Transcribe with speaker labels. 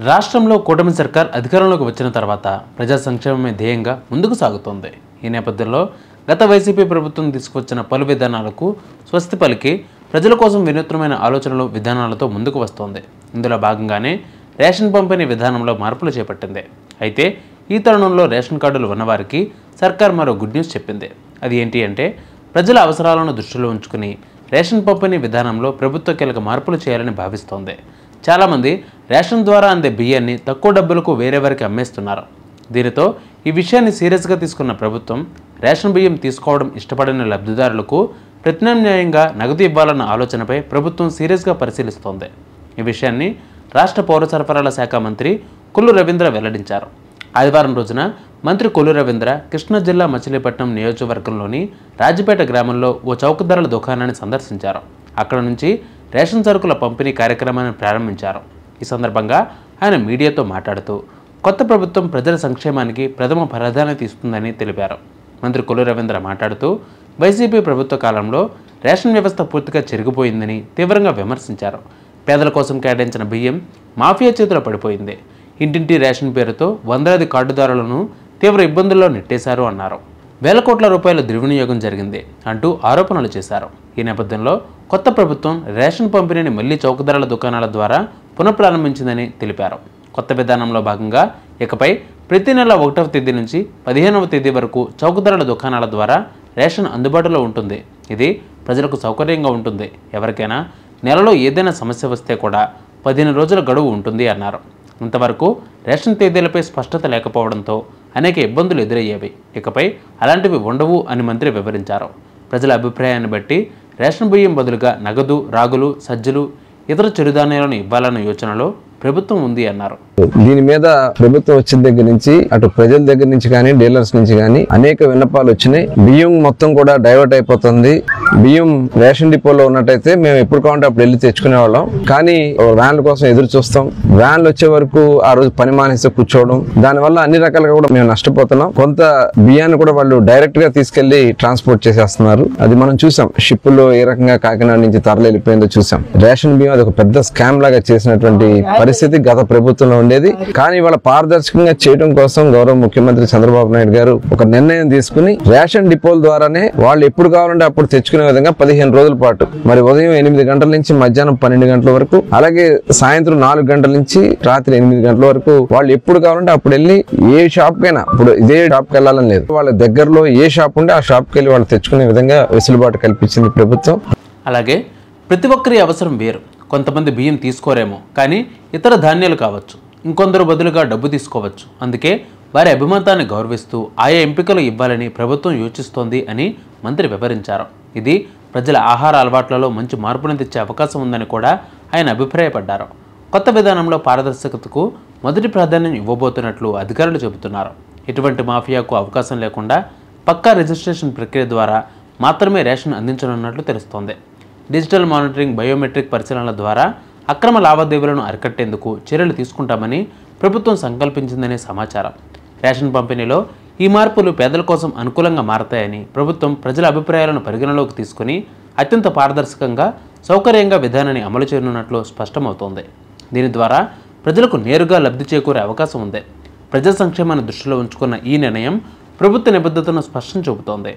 Speaker 1: రాష్ట్రంలో కూటమి సర్కార్ అధికారంలోకి వచ్చిన తర్వాత ప్రజా సంక్షేమమే ధ్యేయంగా ముందుకు సాగుతోంది. ఈ నేపథ్యంలో గత వైసీపీ ప్రభుత్వం తీసుకువచ్చిన పలు విధానాలకు స్వస్తి పలికి ప్రజల కోసం వినూత్నమైన ఆలోచనలు విధానాలతో ముందుకు వస్తోంది. ఇందులో భాగంగానే రేషన్ పంపిణీ విధానంలో మార్పులు చేపట్టింది. అయితే ఈ తరుణంలో రేషన్ కార్డులు ఉన్నవారికి సర్కార్ మరో గుడ్ న్యూస్ చెప్పింది. అది ఏంటి అంటే ప్రజల అవసరాలను దృష్టిలో ఉంచుకుని రేషన్ పంపిణీ విధానంలో ప్రభుత్వ కీలక మార్పులు చేయాలని భావిస్తోంది. చాలామంది రేషన్ ద్వారా అందే బియ్యాన్ని తక్కువ డబ్బులకు వేరేవారికి అమ్మేస్తున్నారు. దీనితో ఈ విషయాన్ని సీరియస్గా తీసుకున్న ప్రభుత్వం రేషన్ బియ్యం తీసుకోవడం ఇష్టపడిన లబ్ధిదారులకు ప్రత్యామ్నాయంగా నగదు ఇవ్వాలన్న ఆలోచనపై ప్రభుత్వం సీరియస్గా పరిశీలిస్తోంది. ఈ విషయాన్ని రాష్ట్ర పౌర సరఫరాల శాఖ మంత్రి కొల్లు రవీంద్ర వెల్లడించారు. ఆదివారం రోజున మంత్రి కొల్లు రవీంద్ర కృష్ణా జిల్లా మచిలీపట్నం నియోజకవర్గంలోని రాజపేట గ్రామంలో ఓ చౌకధరల దుకాణాన్ని సందర్శించారు. అక్కడ నుంచి రేషన్ సరుకుల పంపిణీ కార్యక్రమాన్ని ప్రారంభించారు. ఈ సందర్భంగా ఆయన మీడియాతో మాట్లాడుతూ కొత్త ప్రభుత్వం ప్రజల సంక్షేమానికి ప్రథమ ప్రాధాన్యత ఇస్తుందని తెలిపారు. మంత్రి కొల్లు రవీంద్ర మాట్లాడుతూ వైసీపీ ప్రభుత్వ కాలంలో రేషన్ వ్యవస్థ పూర్తిగా చెరిగిపోయిందని తీవ్రంగా విమర్శించారు. పేదల కోసం కేటాయించిన బియ్యం మాఫియా చేతిలో పడిపోయింది. ఇంటింటి రేషన్ పేరుతో వందలాది కార్డుదారులను తీవ్ర ఇబ్బందుల్లో నెట్టేశారు అన్నారు. వేల కోట్ల రూపాయల దుర్వినియోగం జరిగింది అంటూ ఆరోపణలు చేశారు. ఈ నేపథ్యంలో కొత్త ప్రభుత్వం రేషన్ పంపిణీని మళ్లీ చౌకధరల దుకాణాల ద్వారా పునఃప్రారంభించిందని తెలిపారు. కొత్త విధానంలో భాగంగా ఇకపై ప్రతి నెల 1వ తేదీ నుంచి 15వ తేదీ వరకు చౌకధరల దుకాణాల ద్వారా రేషన్ అందుబాటులో ఉంటుంది. ఇది ప్రజలకు సౌకర్యంగా ఉంటుంది. ఎవరికైనా నెలలో ఏదైనా సమస్య వస్తే కూడా 15 రోజుల గడువు ఉంటుంది అన్నారు. ఇంతవరకు రేషన్ తేదీలపై స్పష్టత లేకపోవడంతో అనేక ఇబ్బందులు ఎదురయ్యేవి. ఇకపై అలాంటివి ఉండవు అని మంత్రి వివరించారు. ప్రజల అభిప్రాయాన్ని బట్టి రేషన్ బియ్యం బదులుగా నగదు, రాగులు, సజ్జలు, ఇతర చిరుధాన్యాలను ఇవ్వాలన్న యోచనలో ప్రభుత్వం ఉంది అన్నారు.
Speaker 2: దీని మీద ప్రభుత్వం వచ్చిన దగ్గర నుంచి అటు ప్రజల దగ్గర నుంచి కానీ డీలర్స్ నుంచి కానీ అనేక విన్నపాలు వచ్చినాయి. బియ్యం మొత్తం కూడా డైవర్ట్ అయిపోతుంది. బియ్యం రేషన్ డిపోలో ఉన్నట్టయితే మేము ఎప్పుడు కావాలంటే అప్పుడు వెళ్ళి తెచ్చుకునే వాళ్ళం. కానీ వ్యాన్ల కోసం ఎదురు చూస్తాం. వ్యాన్లు వచ్చే వరకు ఆ రోజు పని మానేసి కూర్చోవడం, దానివల్ల అన్ని రకాలుగా కూడా మేము నష్టపోతున్నాం. కొంత బియ్యాన్ని కూడా వాళ్ళు డైరెక్ట్ గా తీసుకెళ్లి ట్రాన్స్పోర్ట్ చేసేస్తున్నారు. అది మనం చూసాం. షిప్పులో ఏ రకంగా కాకినాడ నుంచి తరలి వెళ్ళిపోయిందో చూసాం. రేషన్ బియ్యం అది ఒక పెద్ద స్కామ్ లాగా చేసినటువంటి పరిస్థితి గత ప్రభుత్వంలో ఉండేది. కానీ వాళ్ళ పారదర్శకంగా చేయడం కోసం గౌరవ ముఖ్యమంత్రి చంద్రబాబు నాయుడు గారు ఒక నిర్ణయం తీసుకుని రేషన్ డిపోల ద్వారానే వాళ్ళు ఎప్పుడు కావాలంటే అప్పుడు తెచ్చుకునే విధంగా 15 రోజుల పాటు, మరి ఉదయం 8 గంటల నుంచి మధ్యాహ్నం 12 గంటల వరకు, అలాగే సాయంత్రం 4 గంటల నుంచి రాత్రి 8 గంటల వరకు వాళ్ళు ఎప్పుడు కావాలంటే అప్పుడు వెళ్ళి ఏ షాప్ కైనా, ఇప్పుడు ఇదే షాప్ కి వెళ్ళాలని లేదు, వాళ్ళ దగ్గరలో ఏ షాప్ ఉంటే ఆ షాప్ కి వెళ్ళి వాళ్ళు తెచ్చుకునే విధంగా వెసులుబాటు కల్పించింది ప్రభుత్వం.
Speaker 1: అలాగే ప్రతి ఒక్కరి అవసరం వేరు. కొంతమంది బియ్యం తీసుకోరేమో, కానీ ఇతర ధాన్యాలు కావచ్చు. ఇంకొందరు బదులుగా డబ్బు తీసుకోవచ్చు. అందుకే వారి అభిమతాన్ని గౌరవిస్తూ ఆయా ఎంపికలు ఇవ్వాలని ప్రభుత్వం యోచిస్తోంది అని మంత్రి వివరించారు. ఇది ప్రజల ఆహార అలవాట్లలో మంచి మార్పును తెచ్చే అవకాశం ఉందని కూడా ఆయన అభిప్రాయపడ్డారు. కొత్త విధానంలో పారదర్శకతకు మొదటి ప్రాధాన్యం ఇవ్వబోతున్నట్లు అధికారులు చెబుతున్నారు. ఎటువంటి మాఫియాకు అవకాశం లేకుండా పక్కా రిజిస్ట్రేషన్ ప్రక్రియ ద్వారా మాత్రమే రేషన్ అందించనున్నట్లు తెలుస్తోంది. డిజిటల్ మానిటరింగ్, బయోమెట్రిక్ పరిశీలనల ద్వారా అక్రమ లావాదేవీలను అరికట్టేందుకు చర్యలు తీసుకుంటామని ప్రభుత్వం సంకల్పించిందనే సమాచారం. రేషన్ పంపిణీలో ఈ మార్పులు పేదల కోసం అనుకూలంగా మారతాయని ప్రభుత్వం ప్రజల అభిప్రాయాలను పరిగణలోకి తీసుకుని అత్యంత పారదర్శకంగా, సౌకర్యంగా విధానాన్ని అమలు చేయనున్నట్లు స్పష్టమవుతోంది. దీని ద్వారా ప్రజలకు నేరుగా లబ్ధి చేకూరే అవకాశం ఉంది. ప్రజా సంక్షేమాన్ని దృష్టిలో ఉంచుకున్న ఈ నిర్ణయం ప్రభుత్వ నిబద్ధతను స్పష్టం చూపుతోంది.